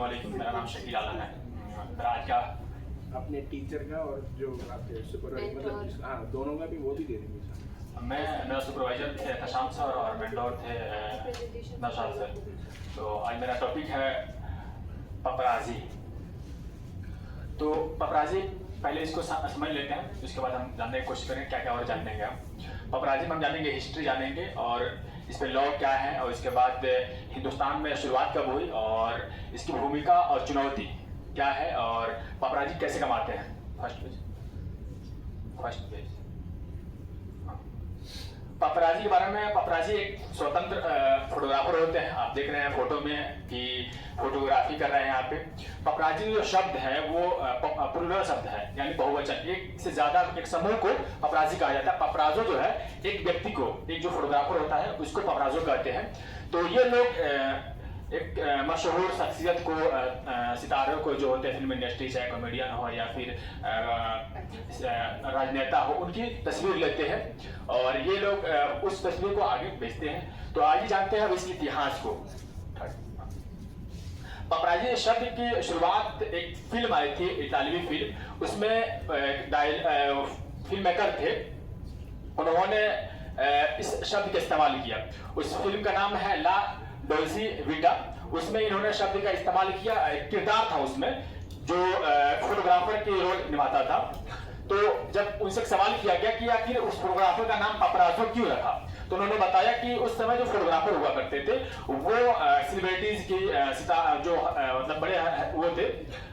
अस्सलाम वालेकुम, मेरा नाम शकील आलम है। मेरा आज का अपने टीचर का और जो आपके सुपरवाइजर मतलब हाँ दोनों का भी वो भी दे देंगे सर। मेरा सुपरवाइजर थे तशाम सर और मेंटोर थे नौशाद सर। तो आज मेरा टॉपिक है पपराजी। तो पपराजी पहले इसको समझ लेते हैं, उसके बाद हम जानने की कोशिश करेंगे क्या क्या और जानेंगे हम। पपराजी में हम जानेंगे हिस्ट्री जानेंगे और इस पे लॉ क्या है, और इसके बाद हिंदुस्तान में शुरुआत कब हुई और इसकी भूमिका और चुनौती क्या है, और पपराजी कैसे कमाते हैं। फर्स्ट पेज पपराजी के बारे में। पपराजी एक स्वतंत्र फोटोग्राफर होते हैं। आप देख रहे हैं फोटो में कि फोटोग्राफी कर रहे हैं यहाँ पे। पपराजी जो शब्द है वो प्लूरल शब्द है, यानी बहुवचन। एक से ज्यादा एक समूह को पपराजी कहा जाता है। पपराजो जो है एक व्यक्ति को, एक जो फोटोग्राफर होता है उसको पपराजो कहते हैं। तो ये लोग एक मशहूर शख्सियत को, सितारों को जो होते हैं फिल्म इंडस्ट्री, चाहे कॉमेडियन हो या फिर राजनेता हो, उनकी तस्वीर लेते हैं और ये लोग उस तस्वीर को आगे भेजते हैं। तो आइए जानते हैं अब इसके इतिहास को। पपराजी शब्द की शुरुआत एक फिल्म आई थी, इतालवी फिल्म। उसमें फिल्म मेकर थे, उन्होंने इस शब्द का इस्तेमाल किया। उस फिल्म का नाम है ला डोल्सी विटा। उसमें इन्होंने शब्द का इस्तेमाल किया। एक किरदार था उसमें जो फोटोग्राफर के रोल निभाता था। तो जब उनसे सवाल किया गया कि आखिर उस फोटोग्राफर का नाम पपराजो क्यों रखा, तो उन्होंने बताया कि उस समय जो फोटोग्राफर हुआ करते थे वो सेलिब्रिटीज की जो मतलब बड़े वो थे,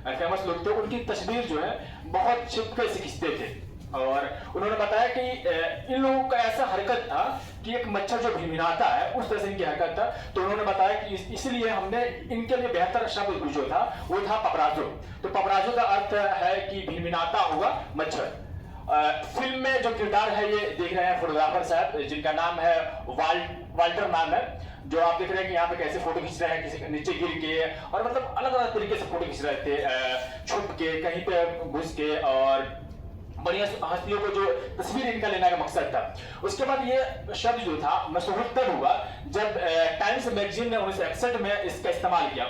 फेमस लोग थे, उनकी तस्वीर जो है बहुत छिपके से खींचते थे। और उन्होंने बताया कि इन लोगों का ऐसा हरकत था कि एक मच्छर जो भिनभिनाता है उस तरह से इनकी हरकत था। तो उन्होंने बताया कि इसलिए हमने इनके लिए बेहतर शब्द जो था वो था पपराजो। तो पपराजो का अर्थ है कि भिनभिनाता हुआ मच्छर। फिल्म में जो किरदार है ये देख रहे हैं फोटोग्राफर साहब, जिनका नाम है वाल्टर नाम है, जो आप देख रहे हैं कि यहाँ पे कैसे फोटो खींच रहे हैं, किसी के नीचे गिर के, और मतलब अलग अलग तरीके से फोटो खींच रहे थे, छुप के, कहीं पे घुस के, और बढ़िया हस्तियों को जो तस्वीर इनका लेने का मकसद था। उसके बाद ये शब्द जो था मशहूर तब हुआ जब टाइम्स मैगजीन ने 1961 में इसका इस्तेमाल किया।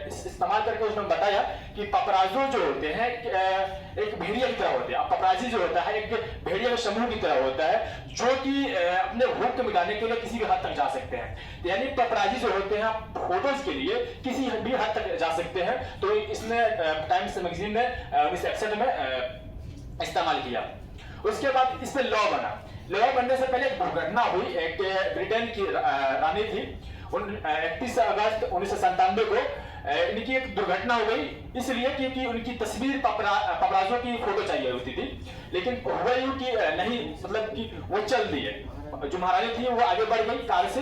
इस्तेमाल करके उसने बताया कि पपराजो जो होते हैं एक भेड़िया की तरह होते हैं। अब पपराजी जो होता है एक भेड़िया के समूह की तरह होता है, जो कि अपने भूख को मिटाने के लिए किसी भी हद तक जा सकते हैं। यानी पपराजी जो होते हैं फोटोज के लिए किसी भी हद तक जा सकते हैं। तो इसने टाइम्स मैगजीन ने 1961 में इस्तेमाल किया। उसके बाद इस पे लॉ बना। लॉ बनने से पहले एक दुर्घटना हुई। एक ब्रिटेन की रानी थी, 31 अगस्त 1997 को इनकी एक दुर्घटना हो गई, इसलिए क्योंकि उनकी तस्वीर पपराजो की फोटो चाहिए होती थी। लेकिन हुआ यूं कि नहीं, मतलब कि वो चल दी है। जो महारानी थी वो आगे बढ़ गई कार से,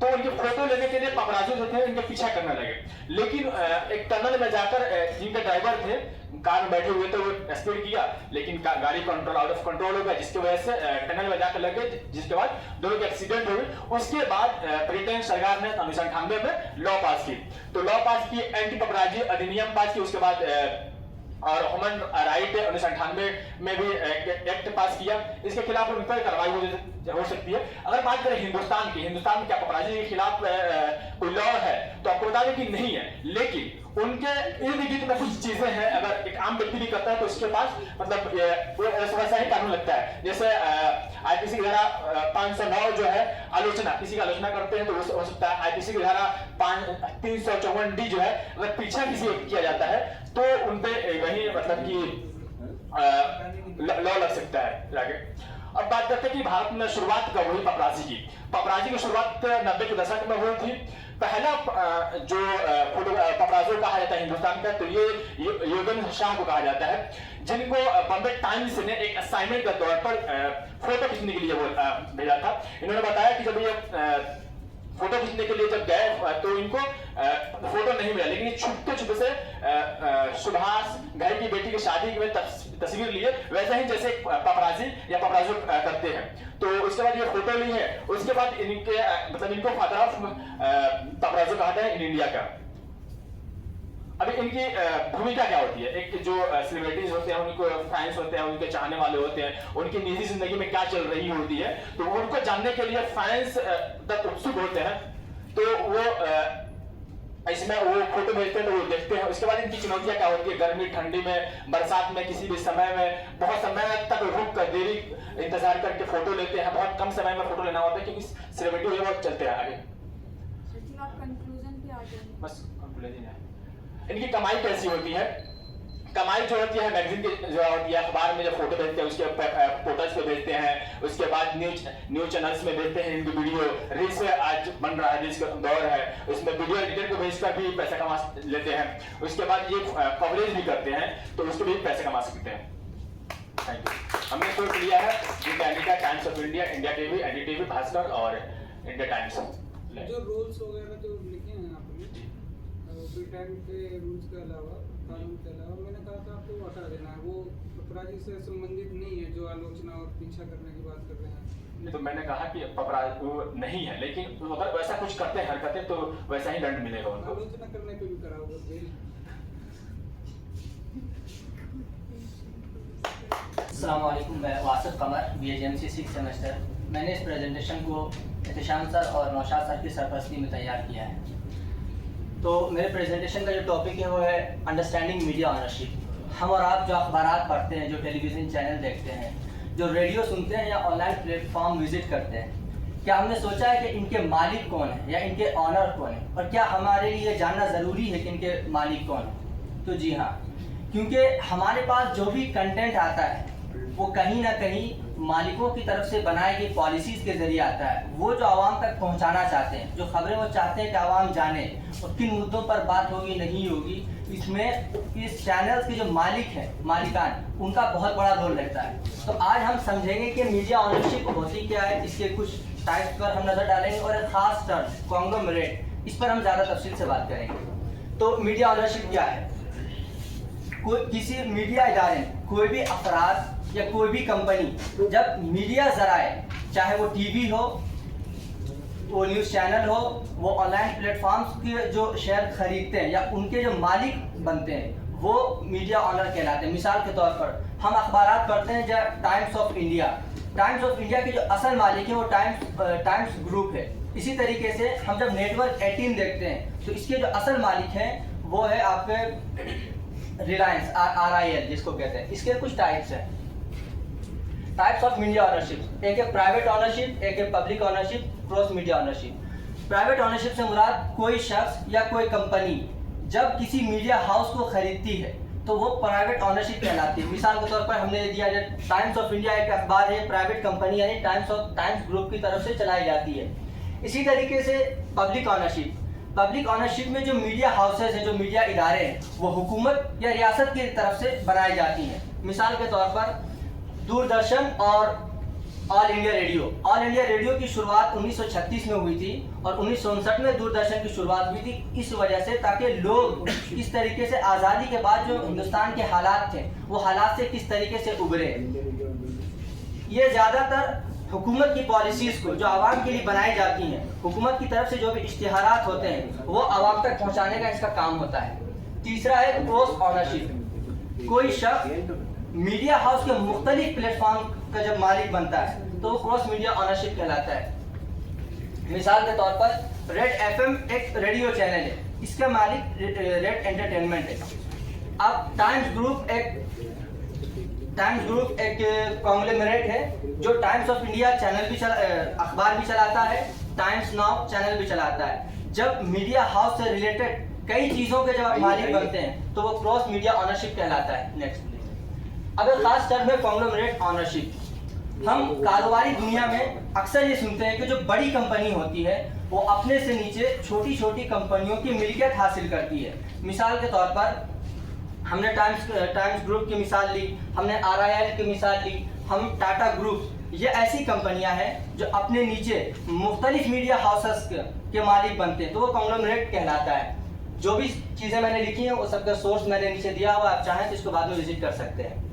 तो उनके फोटो लेने के लिए पपराजो जो थे उनके पीछा करने लगे। लेकिन एक टनल में जाकर जिनके ड्राइवर थे कार में बैठे हुए थे, वो स्पीड किया, लेकिन गाड़ी कंट्रोल आउट ऑफ कंट्रोल हो गया, जिसकी वजह से टनल में जाकर लग गए, जिसके बाद दोनों की एक्सीडेंट हो गई। उसके बाद ब्रिटेन सरकार ने 1998 में लॉ पास की। तो लॉ पास की, एंटी पपराजी अधिनियम पास की। उसके बाद और ह्यूमन राइट 1998 में भी एक्ट पास किया। इसके खिलाफ उन पर कार्रवाई हो सकती है। अगर बात करें हिंदुस्तान की, हिंदुस्तान में क्या पपराजी के खिलाफ कोई लॉ है, तो आपको बता दें कि नहीं है। लेकिन उनके इर्द गिर्द में कुछ चीजें हैं, अगर एक आम व्यक्ति भी करता है तो उसके पास मतलब वैसा ही कानून लगता है। जैसे आईपीसी की धारा 509 जो है आलोचना, किसी की आलोचना करते हैं तो हो सकता है। आईपीसी की धारा 354D जो है अगर पीछा किसी को किया जाता है तो उनपे वही मतलब कि लॉ लग सकता है लागे। अब बात करते हैं कि भारत में शुरुआत कब हुई पपराजी की। पपराजी की शुरुआत 90 के दशक में हुई थी। पहला जो पपराजो कहा जाता है हिंदुस्तान का, तो ये योगेंद्र शाह को कहा जाता है, जिनको बॉम्बे टाइम्स ने एक असाइनमेंट के तौर पर फोटो खींचने के लिए भेजा था। इन्होंने बताया कि जब ये फोटो खींचने के लिए जब गए तो इनको फोटो नहीं मिला, लेकिन ये छुपके से सुभाष घई की बेटी की शादी में तस्वीर लिए, वैसे ही जैसे पपराजी या पपराजो करते हैं। तो उसके बाद ये फोटो ली है। उसके बाद इनके मतलब इनको फादर ऑफ पपराजो कहा जाता है इन इंडिया का। अभी इनकी भूमिका क्या होती है? एक जो सेलिब्रिटीज होते हैं, उनको फैंस होते हैं, उनके चाहने वाले होते हैं, उनकी निजी जिंदगी में क्या चल रही होती है, तो उनको जानने के लिए फैंस तक उत्सुक होते हैं। तो वो इसमें वो फोटो भेजते हैं तो वो देखते हैं। उसके बाद इनकी चुनौतियां क्या होती है, गर्मी ठंडी में, बरसात में, किसी भी समय में बहुत समय तक रुक कर देरी इंतजार करके फोटो लेते हैं। बहुत कम समय में फोटो लेना होता है क्योंकि सेलिब्रिटी वो बहुत चलते हैं आगे। बस कंक्लूजन है। इनकी कमाई कैसी होती है? कमाई जो होती है मैगजीन की जो होती है, अखबार में जो फोटो भेजते हैं उसके पोर्टल्स पे भेजते हैं, उसके बाद न्यूज चैनल्स में भेजते हैं इनकी वीडियो। रील्स आज बन रहा है, रील्स का दौर है, उसमें वीडियो एडिटर को भेजकर भी पैसा कमा लेते हैं। उसके बाद ये कवरेज भी करते हैं तो उसके भी पैसे कमा सकते हैं। Thank you. हमने सोच लिया है India times of India, India TV, NDTV, Bhaskar और इंडिया टाइम्स। जो रूल्स वगैरह जो लिखे हैं आपने ब्रिटेन के रूल्स के अलावा, कानून के अलावा, मैंने कहा था आपको हटा देना है, वो अपराधी से संबंधित नहीं है जो आलोचना और पीछा करने की बात कर रहे हैं। नहीं तो मैंने कहा कि अपराध वो नहीं है, लेकिन अगर वैसा कुछ करते हैं हरकतें तो वैसा ही दंड मिलेगा उनको। आलोचना करने पे भी करा होगा जेल। अस्सलाम वालेकुम, मैं वासिफ कमर, BHMC 6 सेमेस्टर। मैंने इस प्रेजेंटेशन को एहतशाम सर और नौशाद सर की सरपरस्ती में तैयार किया है। तो मेरे प्रेजेंटेशन का जो टॉपिक है वो है अंडरस्टैंडिंग मीडिया ऑनरशिप। हम और आप जो अखबारात पढ़ते हैं, जो टेलीविज़न चैनल देखते हैं, जो रेडियो सुनते हैं या ऑनलाइन प्लेटफॉर्म विजिट करते हैं, क्या हमने सोचा है कि इनके मालिक कौन है या इनके ऑनर कौन है, और क्या हमारे लिए जानना ज़रूरी है कि इनके मालिक कौन है? तो जी हाँ, क्योंकि हमारे पास जो भी कंटेंट आता है वो कहीं ना कहीं मालिकों की तरफ से बनाई गई पॉलिसीज़ के ज़रिए आता है। वो जो आवाम तक पहुंचाना चाहते हैं, जो खबरें वो चाहते हैं कि आवाम जाने और किन मुद्दों पर बात होगी नहीं होगी, इसमें इस चैनल्स के जो मालिक हैं, मालिकान, उनका बहुत बड़ा रोल रहता है। तो आज हम समझेंगे कि मीडिया ऑनरशिप होती क्या है, इसके कुछ टाइप्स पर हम नज़र डालेंगे और एक ख़ास टर्म कॉन्ग्लोमरेट, इस पर हम ज़्यादा तफसील से बात करेंगे। तो मीडिया ऑनरशिप क्या है? कोई किसी मीडिया इदारे, कोई भी अफराद या कोई भी कंपनी जब मीडिया ज़राए, चाहे वो टीवी हो, वो न्यूज़ चैनल हो, वो ऑनलाइन प्लेटफॉर्म्स के जो शेयर खरीदते हैं या उनके जो मालिक बनते हैं, वो मीडिया ऑनर कहलाते हैं। मिसाल के तौर पर हम अखबारात पढ़ते हैं जब times of India, times of India के जो असल मालिक है वो टाइम्स ग्रुप है। इसी तरीके से हम जब नेटवर्क 18 देखते हैं तो इसके जो असल मालिक हैं वो है आपके रिलायंस, RIL जिसको कहते हैं। इसके कुछ टाइप्स हैं, टाइप्स ऑफ मीडिया ऑनरशिप। एक है प्राइवेट ऑनरशिप, एक है public ownership, cross media ownership. Private ownership से मुराद कोई शख्स या कोई कंपनी जब किसी मीडिया हाउस को खरीदती है तो वो प्राइवेट ऑनरशिप कहलाती है। मिसाल के तौर पर हमने दिया टाइम्स ऑफ इंडिया एक अखबार है, प्राइवेट कंपनी यानी टाइम्स ग्रुप की तरफ से चलाई जाती है। इसी तरीके से पब्लिक ऑनरशिप, पब्लिक ऑनरशिप में जो मीडिया हाउसेज हैं, जो मीडिया इदारे हैं, वो हुकूमत या रियासत की तरफ से बनाई जाती हैं। मिसाल के तौर पर दूरदर्शन और all India radio. All India radio की शुरुआत 1936 में हुई थी और 1959 में दूरदर्शन की शुरुआत हुई थी, इस वजह से ताकि लोग इस तरीके से आज़ादी के बाद जो हिंदुस्तान के हालात थे वो हालात से किस तरीके से उभरे। ये ज़्यादातर हुकूमत की पॉलिसीज़ को जो आवाम के लिए बनाई जाती हैं, हुकूमत की तरफ से जो भी इश्तिहारात होते हैं वो आवाम तक पहुँचाने का इसका काम होता है। तीसरा है क्रॉस ऑनरशिप। कोई शख्स मीडिया हाउस के मुख्तलिफ प्लेटफॉर्म का जब मालिक बनता है तो वो क्रॉस मीडिया ऑनरशिप कहलाता है। मिसाल के तौर पर रेड FM एक रेडियो चैनल है, इसका मालिक रेड एंटरटेनमेंट है। अब टाइम्स ग्रुप एक कॉन्ग्लोमरेट है जो टाइम्स ऑफ इंडिया चैनल भी अखबार भी चलाता है, टाइम्स नाउ चैनल भी चलाता है। जब मीडिया हाउस से रिलेटेड कई चीज़ों के जब मालिक बनते हैं तो वो क्रॉस मीडिया ऑनरशिप कहलाता है। नेक्स्ट अब एक खास टर्म है कॉन्ग्लोमरेट ऑनरशिप। हम कारोबारी दुनिया में अक्सर ये सुनते हैं कि जो बड़ी कंपनी होती है वो अपने से नीचे छोटी छोटी कंपनियों की मिल्कियत हासिल करती है। मिसाल के तौर पर हमने टाइम्स ग्रुप की मिसाल ली, हमने RIL की मिसाल ली, हम टाटा ग्रुप, ये ऐसी कंपनियां हैं जो अपने नीचे मुख्तलिफ मीडिया हाउसेस के मालिक बनते हैं, तो वो कॉन्ग्लोमरेट कहलाता है। जो भी चीज़ें मैंने लिखी हैं वो सबका सोर्स मैंने नीचे दिया हुआ, आप चाहें तो इसको बाद में विजिट कर सकते हैं।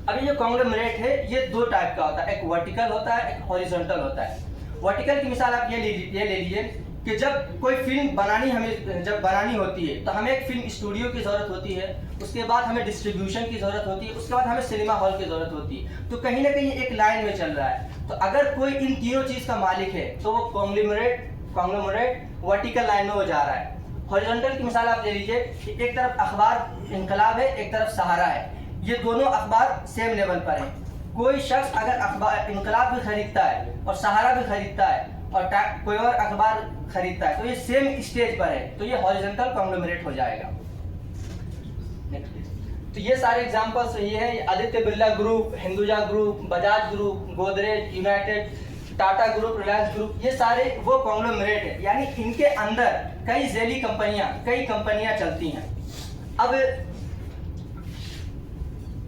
अभी जो कॉन्ग्लोमरेट है ये दो टाइप का होता है, एक वर्टिकल होता है, एक हॉरिजॉन्टल होता है। वर्टिकल की मिसाल आप ये ले लीजिए कि जब कोई फिल्म बनानी होती है तो हमें एक फिल्म स्टूडियो की ज़रूरत होती है, उसके बाद हमें डिस्ट्रीब्यूशन की ज़रूरत होती है, उसके बाद हमें सिनेमा हॉल की ज़रूरत होती है। तो कहीं ना कहीं एक लाइन में चल रहा है। तो अगर कोई इन तीनों चीज़ का मालिक है तो वो कॉन्ग्लोमरेट वर्टिकल लाइन में वो जा रहा है। हॉरिजॉन्टल की मिसाल आप ले लीजिए कि एक तरफ अखबार इनकलाब है, एक तरफ सहारा है, ये दोनों अखबार सेम लेवल पर हैं। कोई शख्स अगर अखबार इनकलाब भी खरीदता है और सहारा भी खरीदता है और कोई और अखबार खरीदता है तो ये सेम स्टेज पर है, तो ये हॉरिजॉन्टल कॉन्ग्लोमरेट हो जाएगा। तो ये सारे एग्जांपल्स ये हैं, Aditya Birla group, Hinduja group, Bajaj group, Godrej, United, Tata group, Reliance group, ये सारे वो कॉन्ग्लोमरेट है, यानी इनके अंदर कई झैली कई कंपनियां चलती हैं। अब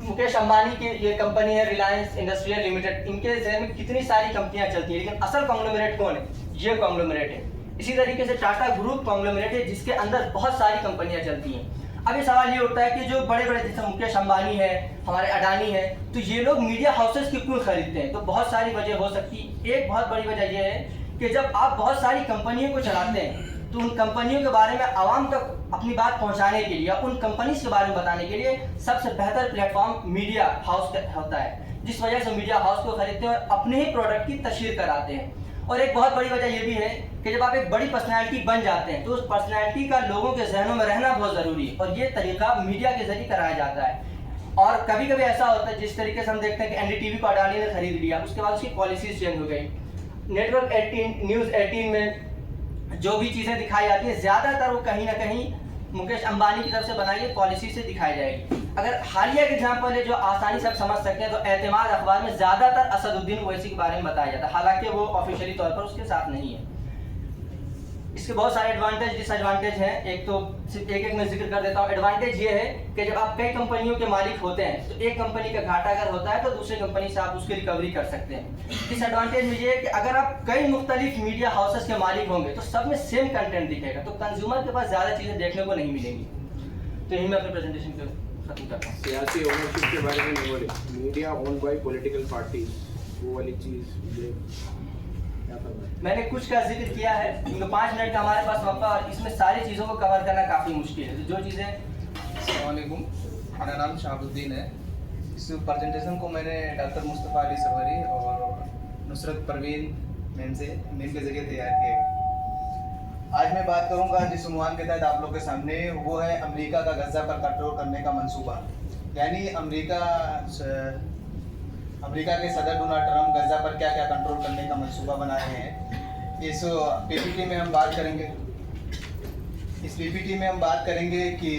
मुकेश अंबानी की ये कंपनी है रिलायंस इंडस्ट्रियल लिमिटेड, इनके जहन में कितनी सारी कंपनियां चलती हैं, लेकिन असल कॉन्ग्लोमरेट कौन है? ये कॉन्ग्लोमरेट है। इसी तरीके से टाटा ग्रुप कॉन्ग्लोमरेट है जिसके अंदर बहुत सारी कंपनियां चलती हैं। अब ये सवाल ये उठता है कि जो बड़े बड़े जैसे मुकेश अंबानी है, हमारे अडानी है, तो ये लोग मीडिया हाउसेस क्यों खरीदते हैं? तो बहुत सारी वजह हो सकती है। एक बहुत बड़ी वजह ये है कि जब आप बहुत सारी कंपनियों को चलाते हैं तो उन कंपनियों के बारे में आवाम तक अपनी बात पहुंचाने के लिए, उन कंपनीज के बारे में बताने के लिए सबसे बेहतर प्लेटफॉर्म मीडिया हाउस होता है, जिस वजह से मीडिया हाउस को खरीदते हैं और अपने ही प्रोडक्ट की तशहीर कराते हैं। और एक बहुत बड़ी वजह ये भी है कि जब आप एक बड़ी पर्सनैलिटी बन जाते हैं तो उस पर्सनैलिटी का लोगों के जहनों में रहना बहुत ज़रूरी है, और ये तरीका मीडिया के जरिए कराया जाता है। और कभी कभी ऐसा होता है जिस तरीके से हम देखते हैं कि एनडीटीवी को अडानी ने खरीद लिया, उसके बाद उसकी पॉलिसीज चेंज हो गई। नेटवर्क 18 न्यूज़ 18 में जो भी चीज़ें दिखाई जाती हैं ज़्यादातर वो कहीं ना कहीं मुकेश अंबानी की तरफ से बनाई गई पॉलिसी से दिखाई जाएगी। अगर हालिया के एग्जाम्पल है जो आसानी से आप समझ सकते हैं, तो एतमाद अखबार में ज़्यादातर असदुद्दीन ओवैसी के बारे में बताया जाता है, हालांकि वो ऑफिशियली तौर पर उसके साथ नहीं है। इसके बहुत सारे एडवांटेज डिसएडवांटेज हैं। एक तो सिर्फ एक में जिक्र कर देता हूँ। एडवांटेज ये है कि जब आप कई कंपनियों के मालिक होते हैं तो एक कंपनी का घाटा अगर होता है तो दूसरी कंपनी से आप उसकी रिकवरी कर सकते हैं। डिसएडवांटेज में ये है कि अगर आप कई मुख्तलिफ मीडिया हाउसेस के मालिक होंगे तो सब में सेम कंटेंट दिखेगा, तो कंज्यूमर के पास ज़्यादा चीज़ें देखने को नहीं मिलेंगी। तो यही मैं अपने प्रेजेंटेशन को खत्म करता हूँ। सियासी ओनरशिप के बारे में नहीं बोले, media own by political party, वो वाली चीज़ ये मैंने कुछ का जिक्र किया है, क्योंकि 5 मिनट का हमारे पास मौका और इसमें सारी चीज़ों को कवर करना काफ़ी मुश्किल है। तो जो चीज़ें अस्सलामुअलैकुम, मेरा नाम शहाबुद्दीन है। इस प्रेजेंटेशन को मैंने डॉक्टर मुस्तफ़ा अली सरवरी और नुसरत परवीन मैम के ज़रिए तैयार किया। आज मैं बात करूंगा जिस उन्वान के तहत आप लोग के सामने, वो है अमेरिका का गज़ा पर कंट्रोल करने का मंसूबा। यानी अमेरिका के सदर डोनाल्ड ट्रंप गज़ा पर क्या क्या कंट्रोल करने का मंसूबा बना रहे हैं। इस पीपीटी में हम बात करेंगे कि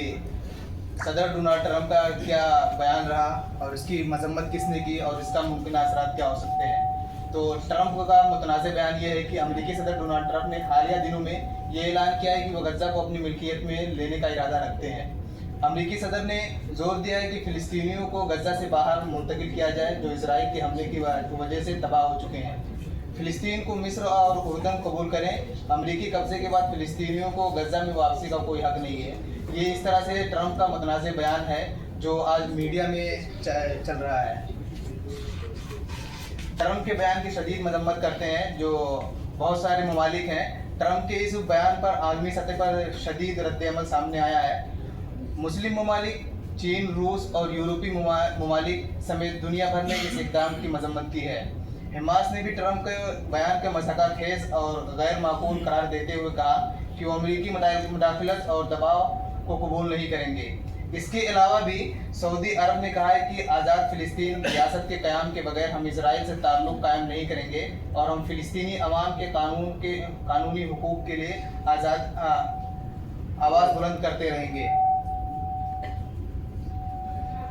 सदर डोनाल्ड ट्रंप का क्या बयान रहा और इसकी मजम्मत किसने की और इसका मुमकिन असरात क्या हो सकते हैं। तो ट्रंप का मुतनाज़ बयान ये है कि अमेरिकी सदर डोनाल्ड ट्रंप ने हालिया दिनों में ये ऐलान किया है कि वह गज़ा को अपनी मिल्कियत में लेने का इरादा रखते हैं। अमेरिकी सदर ने जोर दिया है कि फ़िलिस्तीनियों को गज़ा से बाहर मुंतकिल किया जाए जो इजराइल के हमले की वजह से तबाह हो चुके हैं। फ़िलिस्तीन को मिस्र और उर्दन कबूल करें। अमेरिकी कब्जे के बाद फ़िलिस्तीनियों को गज़ा में वापसी का कोई हक नहीं है। ये इस तरह से ट्रंप का मुतनाज़ बयान है जो आज मीडिया में चल रहा है। ट्रंप के बयान की शदीद मजम्मत करते हैं जो बहुत सारे ममालिक हैं। ट्रंप के इस बयान पर आलमी सतह पर शदीद रद्द-ए-अमल सामने आया है। मुस्लिम ममालिक, चीन, रूस और यूरोपीय ममालिक समेत दुनिया भर ने इस इक़दाम की मजम्मत की है। हमास ने भी ट्रंप के बयान के मज़ाक़ातखेज़ और गैर माकूल करार देते हुए कहा कि वो अमरीकी मुदाखलत और दबाव को कबूल नहीं करेंगे। इसके अलावा भी सऊदी अरब ने कहा है कि आज़ाद फ़िलिस्तीन रियासत के क़याम के बगैर हम इसराइल से ताल्लुक़ कायम नहीं करेंगे और हम फ़िलिस्तीनी अवाम के कानूनी हुकूक़ के लिए आवाज़ बुलंद करते रहेंगे।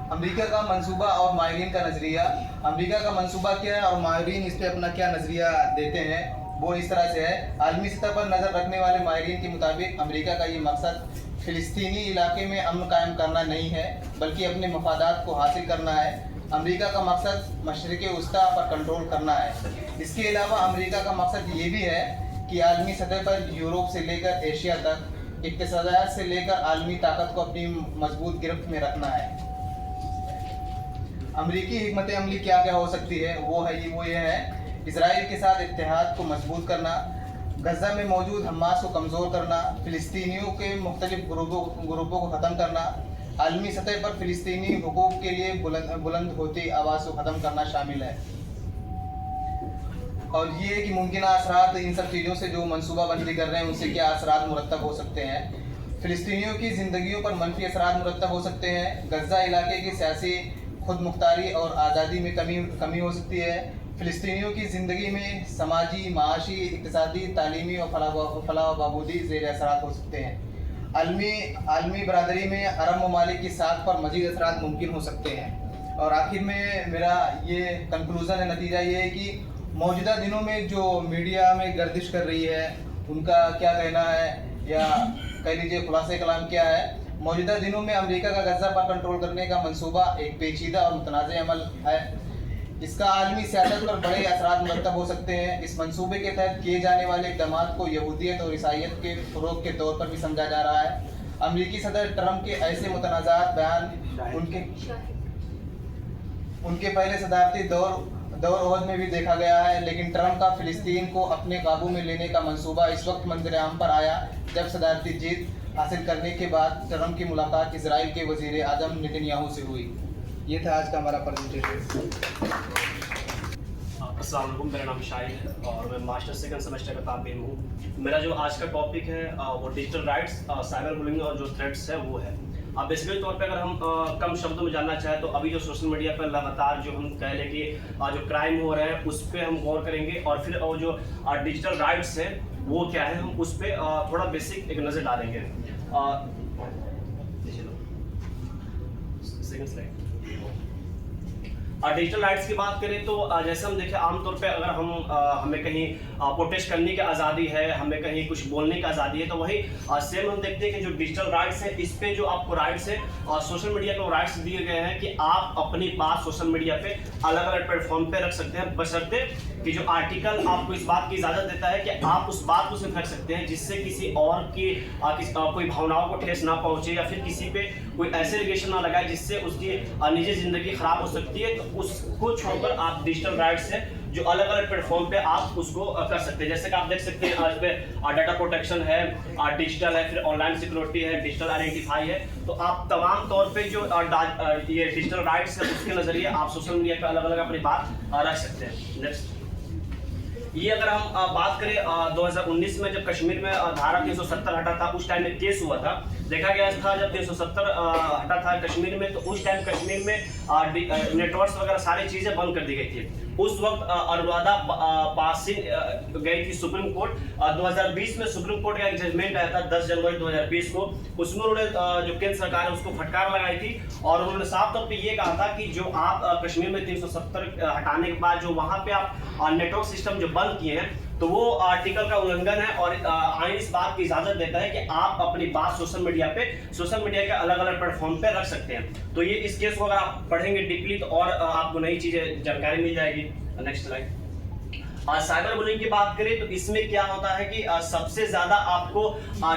अमेरिका का मंसूबा और माहिरीन का नज़रिया। अमेरिका का मंसूबा क्या है और माहिरीन इस पर अपना क्या नज़रिया देते हैं, वो इस तरह से है। आलमी सतह पर नज़र रखने वाले माहिरीन के मुताबिक अमेरिका का ये मकसद फ़िलिस्तीनी इलाके में अमन कायम करना नहीं है बल्कि अपने मफादात को हासिल करना है। अमेरिका का मकसद मशरिक़ वस्ता पर कंट्रोल करना है। इसके अलावा अमेरिका का मकसद ये भी है कि आलमी सतह पर यूरोप से लेकर एशिया तक इक़्तिसादात से लेकर आलमी ताकत को अपनी मजबूत गिरफ्त में रखना है। अमरीकी हिकमत अमली क्या क्या हो सकती है, वो ये है इजराइल के साथ इत्तेहाद को मजबूत करना, गज़ा में मौजूद हमास को कमज़ोर करना, फ़िलिस्तीनियों के मुख्तलिफ ग्रुपों को ख़त्म करना, आलमी सतह पर फ़िलिस्तीनी हुकूक़ के लिए बुलंद होती आवाज़ को ख़त्म करना शामिल है। और ये कि मुमकिन असरात इन सब चीज़ों से जो मनसूबाबंदी कर रहे हैं उनसे क्या असरात मुरतब हो सकते हैं। फ़िलिस्तीनियों की ज़िंदगियों पर मनफी असरात मुरतब हो सकते हैं। गज़ा इलाके की सियासी खुद मुख्तारी और आज़ादी में कमी हो सकती है। फ़िलिस्तीनियों की ज़िंदगी में समाजी, माशी, इक़्तिसादी, तालीमी और फलाह व बहबूदी ज़ेर असरात हो सकते हैं। आलमी बरादरी में अरब ममालिक की साख पर मज़ीद असरात मुमकिन हो सकते हैं। और आखिर में मेरा ये कंक्लूज़न है, नतीजा ये है कि मौजूदा दिनों में जो मीडिया में गर्दिश कर रही है उनका क्या कहना है, या कह लीजिए खुलासे कलाम क्या है। मौजूदा दिनों में अमेरिका का गज़ा पर कंट्रोल करने का मंसूबा एक पेचीदा और मुतनाज़ अमल है। इसका आलमी सियासत पर बड़े असरात मुरतब हो सकते हैं। इस मंसूबे के तहत किए जाने वाले इक़दाम को यहूदियत और ईसाईयत के फ़रोग़ के तौर पर भी समझा जा रहा है। अमेरिकी सदर ट्रंप के ऐसे मुतनाज़ात बयान उनके पहले सदारती दौर ओहद में भी देखा गया है, लेकिन ट्रंप का फ़िलिस्तीन को अपने काबू में लेने का मंसूबा इस वक्त मंजर आम पर आया जब सदारती जीत हासिल करने के बाद ट्रंप की मुलाकात इजराइल के वज़ीर आज़म नेतन्याहू से हुई। ये था आज का हमारा प्रेजेंटेशन। अस्सलाम वालेकुम, मेरा नाम शाहिद है और मैं मास्टर सेकंड सेमेस्टर का तालिब हूँ। मेरा जो आज का टॉपिक है वो डिजिटल राइट्स, साइबर बुलिंग और जो थ्रेट्स है वो है। अब बेसिकली तौर पे अगर हम कम शब्दों में जानना चाहें तो अभी जो सोशल मीडिया पर लगातार जो हम कह लें कि जो क्राइम हो रहे हैं उस पर हम गौर करेंगे, और फिर जो डिजिटल राइट्स है वो क्या है हम उस पर थोड़ा बेसिक एक नज़र डालेंगे। Second slide. डिजिटल राइट्स की बात करें तो जैसे हम देखें आमतौर पे अगर हमें कहीं प्रोटेस्ट करने की आज़ादी है, हमें कहीं कुछ बोलने की आज़ादी है, तो वही सेम हम देखते हैं कि जो डिजिटल राइट्स है इस पे जो आपको राइट्स है सोशल मीडिया को राइट्स दिए गए हैं कि आप अपनी बात सोशल मीडिया पे अलग अलग प्लेटफॉर्म पे रख सकते हैं, बशर्ते कि जो आर्टिकल आपको इस बात की इजाज़त देता है कि आप उस बात को सिर्फ रख सकते हैं जिससे किसी और की कोई भावनाओं को ठेस ना पहुंचे, या फिर किसी पे कोई ऐसे एलिगेशन ना लगाए जिससे उसकी निजी ज़िंदगी ख़राब हो सकती है। तो उसको छोड़कर आप डिजिटल राइट्स से जो अलग अलग प्लेटफॉर्म पे आप उसको कर सकते हैं। जैसे कि आप देख सकते हैं आज पे डाटा प्रोटेक्शन है, डिजिटल है, फिर ऑनलाइन सिक्योरिटी है, डिजिटल आइडेंटिफाई है। तो आप तमाम तौर पे जो ये डिजिटल राइट्स है उसके नज़रिए आप सोशल मीडिया पे अलग अलग अपनी बात रख सकते हैं। नेक्स्ट, ये अगर हम बात करें 2019 में जब कश्मीर में धारा 370 हटा था, उस टाइम में केस हुआ था, देखा गया था जब 370 हटा था कश्मीर में, तो उस टाइम कश्मीर में नेटवर्क्स वगैरह सारी चीज़ें बंद कर दी गई थी। उस वक्त अनुराधा पासिंग गई थी सुप्रीम कोर्ट। 2020 में सुप्रीम कोर्ट का एक जजमेंट आया था 10 जनवरी 2020 को, उसमें उन्होंने जो केंद्र सरकार है उसको फटकार लगाई थी और उन्होंने साफ तौर पे ये कहा था कि जो आप कश्मीर में 370 हटाने के बाद जो वहाँ पे आप नेटवर्क सिस्टम जो बंद किए हैं तो वो आर्टिकल का उल्लंघन है, और आइन इस बात की इजाजत देता है कि आप अपनी बात सोशल मीडिया के अलग अलग प्लेटफॉर्म पे रख सकते हैं। तो ये इस केस को अगर आप पढ़ेंगे डीपली तो और आपको नई चीजें जानकारी मिल जाएगी। Next slide. साइबर बुलिंग की बात करें तो इसमें क्या होता है कि सबसे ज्यादा आपको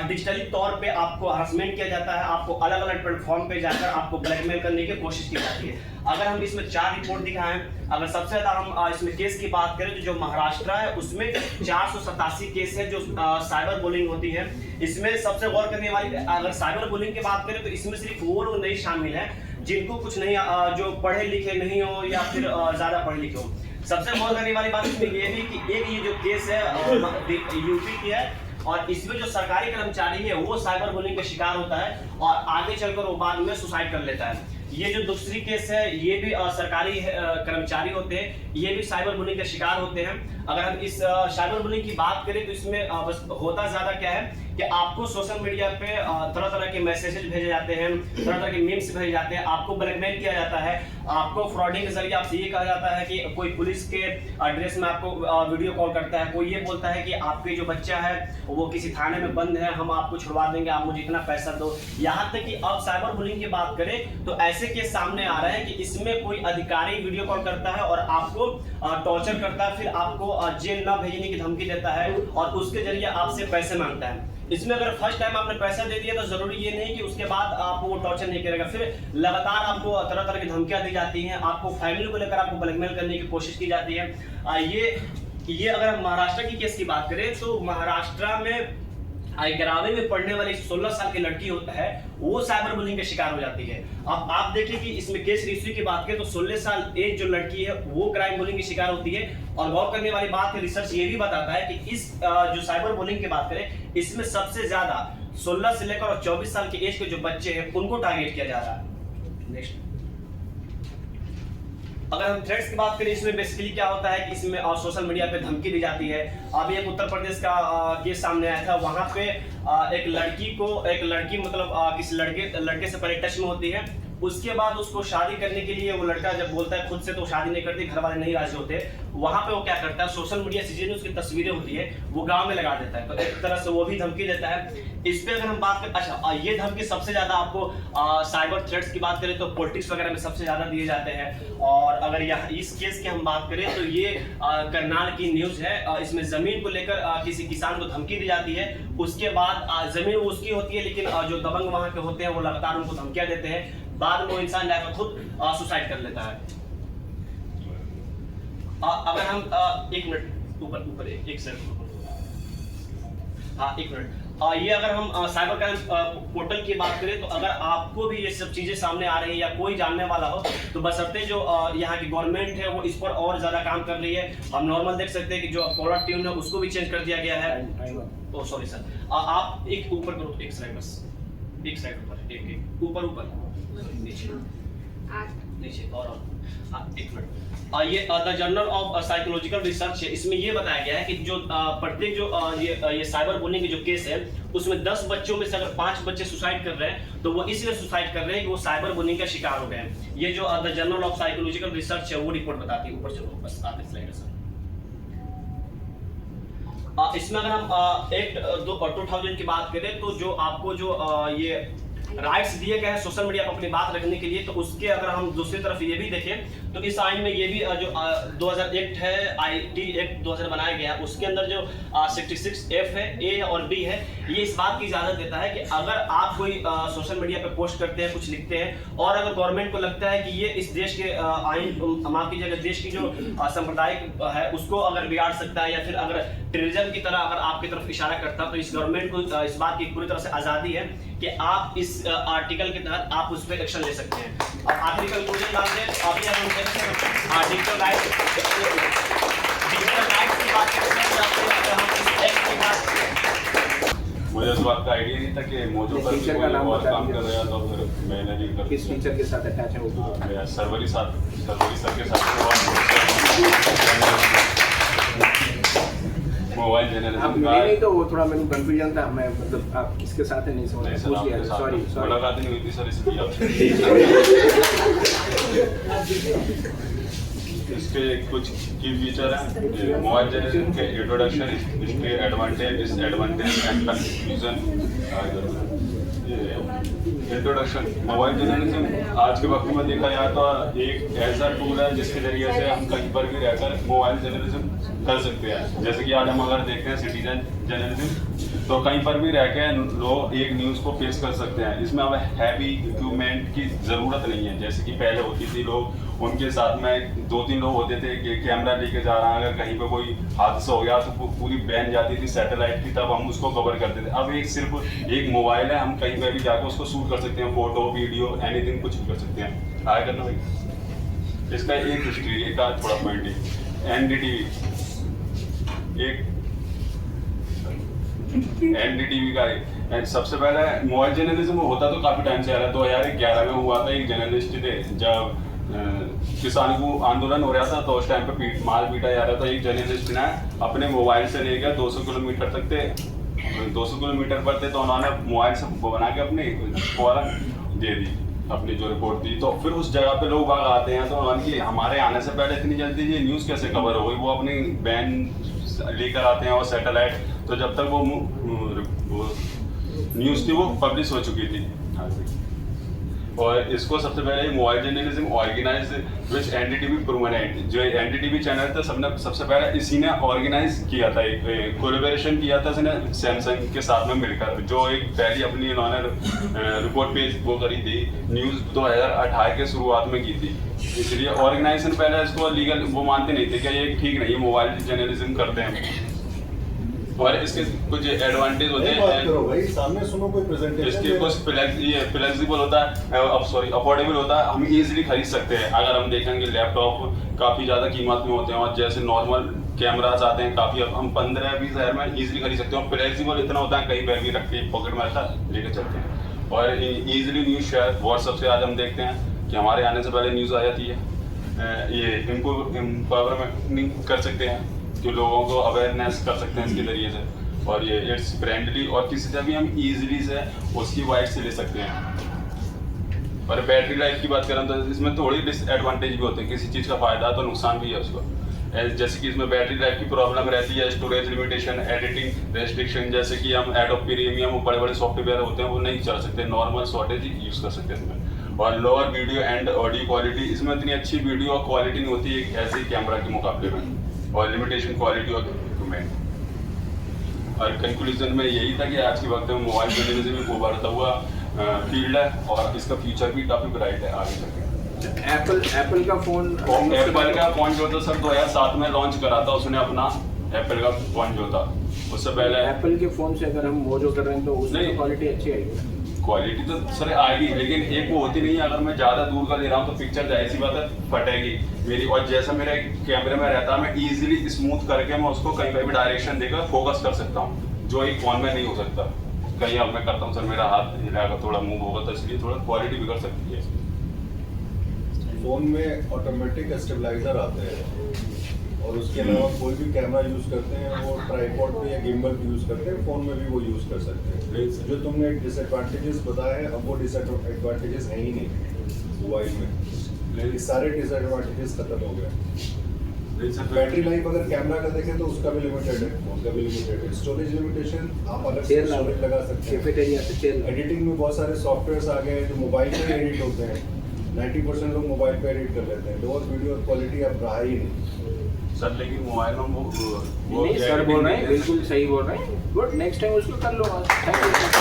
डिजिटली तौर पे आपको हरासमेंट किया जाता है, आपको अलग अलग प्लेटफॉर्म पे जाकर आपको ब्लैकमेल करने की कोशिश की जाती है। अगर हम इसमें 4 रिपोर्ट दिखाएं, अगर सबसे ज्यादा हम इसमें केस की बात करें तो जो महाराष्ट्र है उसमें 487 केस है जो साइबर बुलिंग होती है। इसमें सबसे गौर करने वाली अगर साइबर बुलिंग की बात करें तो इसमें सिर्फ वो लोग नहीं शामिल है जिनको कुछ नहीं जो पढ़े लिखे नहीं हो या फिर ज्यादा पढ़े लिखे हो। सबसे गौर करने वाली बात इसमें ये भी कि एक ये जो केस है यूपी की है, और इसमें जो सरकारी कर्मचारी है वो साइबर बुलिंग का शिकार होता है और आगे चलकर वो बाद में सुसाइड कर लेता है। ये जो दूसरी केस है ये भी सरकारी कर्मचारी होते हैं, ये भी साइबर बुलिंग का शिकार होते हैं। अगर हम इस साइबर बुलिंग की बात करें तो इसमें बस होता ज्यादा क्या है कि आपको सोशल मीडिया पे तरह तरह के मैसेजेस भेजे जाते हैं, तरह तरह के मीम्स भेजे जाते हैं, आपको ब्लैकमेल किया जाता है, आपको फ्रॉडिंग के जरिए आपसे ये कहा जाता है कि कोई पुलिस के एड्रेस में आपको वीडियो कॉल करता है, कोई ये बोलता है कि आपके जो बच्चा है वो किसी थाने में बंद है, हम आपको छुड़वा देंगे, आप मुझे इतना पैसा दो। यहाँ तक कि अब साइबर बुलिंग की बात करें तो ऐसे केस सामने आ रहे हैं कि इसमें कोई अधिकारी वीडियो कॉल करता है और आपको टॉर्चर करता है, फिर आपको जेल न भेजने की धमकी देता है और उसके जरिए आपसे पैसे मांगता है। इसमें अगर फर्स्ट टाइम आपने पैसा दे दिया तो जरूरी ये नहीं कि उसके बाद आपको वो टॉर्चर नहीं करेगा, फिर लगातार आपको तरह तरह की धमकियां दी जाती हैं, आपको फैमिली को लेकर आपको ब्लैकमेल करने की कोशिश की जाती है। ये अगर हम महाराष्ट्र की केस की बात करें तो महाराष्ट्र में 11वीं में पढ़ने वाली 16 साल की लड़की होता है वो साइबर बुलिंग का शिकार हो जाती है। अब आप देखिए कि इसमें केस हिस्ट्री की बात करें तो 16 साल एज जो लड़की है वो क्राइम बुलिंग की शिकार होती है। और गौर करने वाली बात है, रिसर्च ये भी बताता है कि इस जो साइबर बुलिंग की बात करें इसमें सबसे ज्यादा 16 से लेकर और 24 साल के एज के जो बच्चे हैं उनको टारगेट किया जा रहा है। नेक्स्ट, अगर हम थ्रेट्स की बात करें, इसमें बेसिकली क्या होता है कि इसमें सोशल मीडिया पे धमकी दी जाती है। अभी एक उत्तर प्रदेश का केस सामने आया था, वहां पे एक लड़की मतलब किसी लड़के से पहले टच में होती है, उसके बाद उसको शादी करने के लिए वो लड़का जब बोलता है खुद से तो शादी नहीं करती, घर वाले नहीं राजी होते, वहां पे वो क्या करता है, सोशल मीडिया से जितनी उसकी तस्वीरें होती है वो गांव में लगा देता है, तो एक तरह से वो भी धमकी देता है। इस पे अगर हम बात करें, अच्छा ये धमकी सबसे ज्यादा आपको साइबर थ्रेट्स की बात करें तो पॉलिटिक्स वगैरह में सबसे ज्यादा दिए जाते हैं। और अगर यह इस केस की हम बात करें तो ये करनाल की न्यूज है, इसमें जमीन को लेकर किसी किसान को धमकी दी जाती है, उसके बाद जमीन उसकी होती है लेकिन जो दबंग वहां के होते हैं वो लगातार उनको धमकियां देते हैं, बाद में वो इंसान जाकर खुद सुसाइड कर लेता है। अगर हम एक मिनट ऊपर एक सेकंड, हाँ एक मिनट, ये अगर हम साइबर क्राइम पोर्टल की बात करें तो अगर आपको भी ये सब चीजें सामने आ रही है या कोई जानने वाला हो तो बशर्ते जो यहाँ की गवर्नमेंट है वो इस पर और ज्यादा काम कर रही है। हम नॉर्मल देख सकते हैं कि जो कॉलर ट्यून है उसको भी चेंज कर दिया गया है। ओ सॉरी सर, आप एक ऊपर करो, एक स्लाइड बस, एक स्लाइड ऊपर, एक ऊपर नीचे और एक मिनट। ये the journal of psychological research है, इसमें ये बताया गया है कि जो प्रत्येक जो ये साइबर बुलिंग के जो केस है उसमें 10 बच्चों में से अगर 5 बच्चे सुसाइड कर रहे हैं तो वो इसलिए सुसाइड कर रहे हैं कि वो साइबर बुलिंग का शिकार हो गए हैं। ये जो the journal of psychological research है वो रिपोर्ट बताती है। ऊपर चलो बस, आगे स्लाइड है सर। इसमें अगर हम एक्ट 2000 की बात करें तो जो आपको जो ये राइट्स दिए गए हैं सोशल मीडिया पर अपनी बात रखने के लिए, तो उसके अगर हम दूसरी तरफ ये भी देखें तो इस आइन में ये भी जो 2000 एक्ट है, IT एक्ट 2000 बनाया गया है, उसके अंदर जो 66F है, A और B है, ये इस बात की इजाजत देता है कि अगर आप कोई सोशल मीडिया पे पोस्ट करते हैं, कुछ लिखते हैं और अगर गवर्नमेंट को लगता है कि ये इस देश के आइन, माफ कीजिएगा, देश की जो सांप्रदायिक है उसको अगर बिगाड़ सकता है या फिर अगर टेररिज्म की तरह अगर आपकी तरफ इशारा करता है, तो इस गवर्नमेंट को इस बात की पूरी तरह से आज़ादी है कि आप इस आर्टिकल के तहत आप उस पर एक्शन ले सकते हैं। और आखिरी कंक्लूजन डाल दें, अभी अगर हम डिजिटल राइट्स की बात करते हैं, मुझे इस बात का आइडिया नहीं था कि मौजूद पर टीचर का नाम और काम कर रहा था, फिर मैंने भी कर किस टीचर के साथ अटैच है वो? मेरा सर्वरी सर के साथ मोबाइल आप जर्नलिज्म मिले का नहीं तो वो थोड़ा मेरे को कंफ्यूजन था, मैं मतलब आप किसके साथ है नहीं समझ नहीं सर, पूछ लिया, आपके साथ सॉरी मुलाकात नहीं हुई थी सर, इसके कुछ की फीचर है। मोबाइल जर्नलिज्म के इंट्रोडक्शन, इसके advantage, disadvantage and conclusion. Introduction, mobile journalism आज के वक्त में देखा जाए तो एक ऐसा टूल है जिसके जरिए से हम कहीं पर भी रहकर मोबाइल जर्नलिज्म कर सकते हैं। जैसे कि आज हम अगर देखते हैं सिटीजन जर्नलिज्म, तो कहीं पर भी रह के लोग एक न्यूज़ को पेश कर सकते हैं। इसमें अब हैवी इक्विपमेंट की ज़रूरत नहीं है, जैसे कि पहले होती थी, लोग उनके साथ में 2-3 लोग होते थे कि कैमरा लेके जा रहा है, अगर कहीं पे कोई हादसा हो गया तो पूरी बैन जाती थी सैटेलाइट की, तब हम उसको कवर करते थे। अब सिर्फ एक मोबाइल है, हम कहीं पर भी जाकर उसको शूट कर सकते हैं, फोटो, वीडियो, एनीथिंग, कुछ भी कर सकते हैं। आगे करना भाई। इसका एक हिस्ट्री, एक आध थोड़ा पॉइंट है। NDTV का सबसे पहले मोबाइल जर्नलिज्म होता तो काफ़ी टाइम से आ रहा है। 2011 में हुआ था, एक जर्नलिस्ट थे, जब किसान को आंदोलन हो रहा था तो उस टाइम पे मार पीटा जा रहा था। एक जर्नलिस्ट ने अपने मोबाइल से लेकर 200 किलोमीटर तक थे, 200 किलोमीटर पर थे, तो उन्होंने मोबाइल से बना के अपनी फौरन दे दी अपनी जो रिपोर्ट दी। तो फिर उस जगह पे लोग बाग आते हैं, तो उनकी हमारे आने से पहले इतनी जल्दी ये न्यूज़ कैसे कवर हो गई, वो अपनी बैन लेकर आते हैं और सैटेलाइट, तो जब तक वो न्यूज़ थी वो पब्लिश हो चुकी थी। और इसको सबसे पहले मोबाइल जर्नलिज्म ऑर्गेनाइज विच NDTV परमानेंट, जो NDTV चैनल था सबसे पहले इसी ने ऑर्गेनाइज किया था, एक कोलैबोरेशन किया था इसने सैमसंग के साथ में मिलकर, जो एक पहली अपनी इन्होंने रिपोर्ट पेज वो करी थी, न्यूज़ 2018 के शुरुआत में की थी। इसलिए ऑर्गेनाइजेशन पहले इसको लीगल वो मानते नहीं थे कि ये ठीक नहीं है, मोबाइल जर्नलिज्म करते हैं। और इसके कुछ एडवांटेज होते हैं, भाई सामने सुनो, कोई प्रेजेंटेशन इसके कुछ फ्लेक्सिबल होता है, अफोर्डेबल होता है, हम इजीली खरीद सकते हैं। अगर हम देखेंगे लैपटॉप काफ़ी ज़्यादा कीमत में होते हैं और जैसे नॉर्मल कैमरास आते हैं काफ़ी, अब हम 15-20 हज़ार में ईजिली खरीद सकते हैं। फ्लेक्सिबल इतना होता है, कहीं बैग भी रख के पॉकेट में रखा लेके चलते हैं। और ईजिली न्यूज़ शेयर व्हाट्सअप से आज हम देखते हैं कि हमारे आने से पहले न्यूज़ आ जाती है। ये एम्पावरमेंट कर सकते हैं कि लोगों को अवेयरनेस कर सकते हैं इसके ज़रिए से। और ये इट्स फ्रेंडली और किसी से भी हम ईजिली से उसकी वाइट से ले सकते हैं। और बैटरी लाइफ की बात करें तो इसमें थोड़ी डिसएडवांटेज भी होते हैं, किसी चीज़ का फ़ायदा तो नुकसान भी है उसको। जैसे कि इसमें बैटरी लाइफ की प्रॉब्लम रहती है, स्टोरेज लिमिटेशन, एडिटिंग रेस्ट्रिक्शन, जैसे कि हम एडोब प्रीमियम बड़े बड़े सॉफ्टवेयर होते हैं वो नहीं चला सकते, नॉर्मल शॉर्टेज ही यूज़ कर सकते हैं इसमें। और lower video and audio quality, इसमें इतनी अच्छी वीडियो और क्वालिटी नहीं होती है ऐसे कैमरा के मुकाबले में, और लिमिटेशन क्वालिटी और इक्विपमेंट। और कंक्लूजन में यही था कि आज के वक्त में मोबाइल बनने से भी उभरता हुआ फील्ड है और इसका फ्यूचर भी काफ़ी ब्राइट है आगे तक। एप्पल का फोन जो था सर 2007 में लॉन्च करा था उसने अपना एप्पल का फोन जो था, उससे पहले एप्पल के फोन से अगर हम वो जो कर रहे हैं तो उसमें नहीं। क्वालिटी अच्छी आएगी। क्वालिटी तो सर आएगी, लेकिन एक वो होती नहीं है, अगर मैं ज़्यादा दूर का ले रहा हूँ तो पिक्चर जाहिर सी बात है फटेगी मेरी। और जैसा मेरे कैमरे में रहता है, मैं इजीली स्मूथ करके मैं उसको कहीं पर भी डायरेक्शन देकर फोकस कर सकता हूँ, जो एक फ़ोन में नहीं हो सकता। कहीं अब मैं करता हूँ सर, मेरा हाथ हिलाकर थोड़ा मूव होगा तो इसलिए थोड़ा क्वालिटी बिगड़ सकती है। फोन में ऑटोमेटिक स्टेबलाइजर आते हैं और उसके अलावा कोई भी कैमरा यूज़ करते हैं वो ट्राइपॉड पे या गिम्बल भी यूज़ करते हैं, फ़ोन में भी वो यूज़ कर सकते हैं। जो तुमने डिसएडवांटेजेस बताए हैं, अब वो डिसएडवांटेजेस हैं ही नहीं मोबाइल में, ये सारे डिसएडवांटेजेस खत्म हो गए। बैटरी लाइफ अगर कैमरा का देखें तो उसका भी लिमिटेड है, फोन का भी लिमिटेड है। स्टोरेज लिमिटेशन आप अलग से स्टोरेज लगा सकते हैं। एडिटिंग में बहुत सारे सॉफ्टवेयर आ गए हैं जो मोबाइल पे एडिट होते हैं, 90% लोग मोबाइल पे एडिट कर लेते हैं। लोअर वीडियो क्वालिटी अब रहा ही नहीं सर, लेकिन मोबाइल में वो नहीं सर बोल रहे हैं, बिल्कुल सही बोल रहे हैं। गुड, नेक्स्ट टाइम उसको कर लो। Thank you.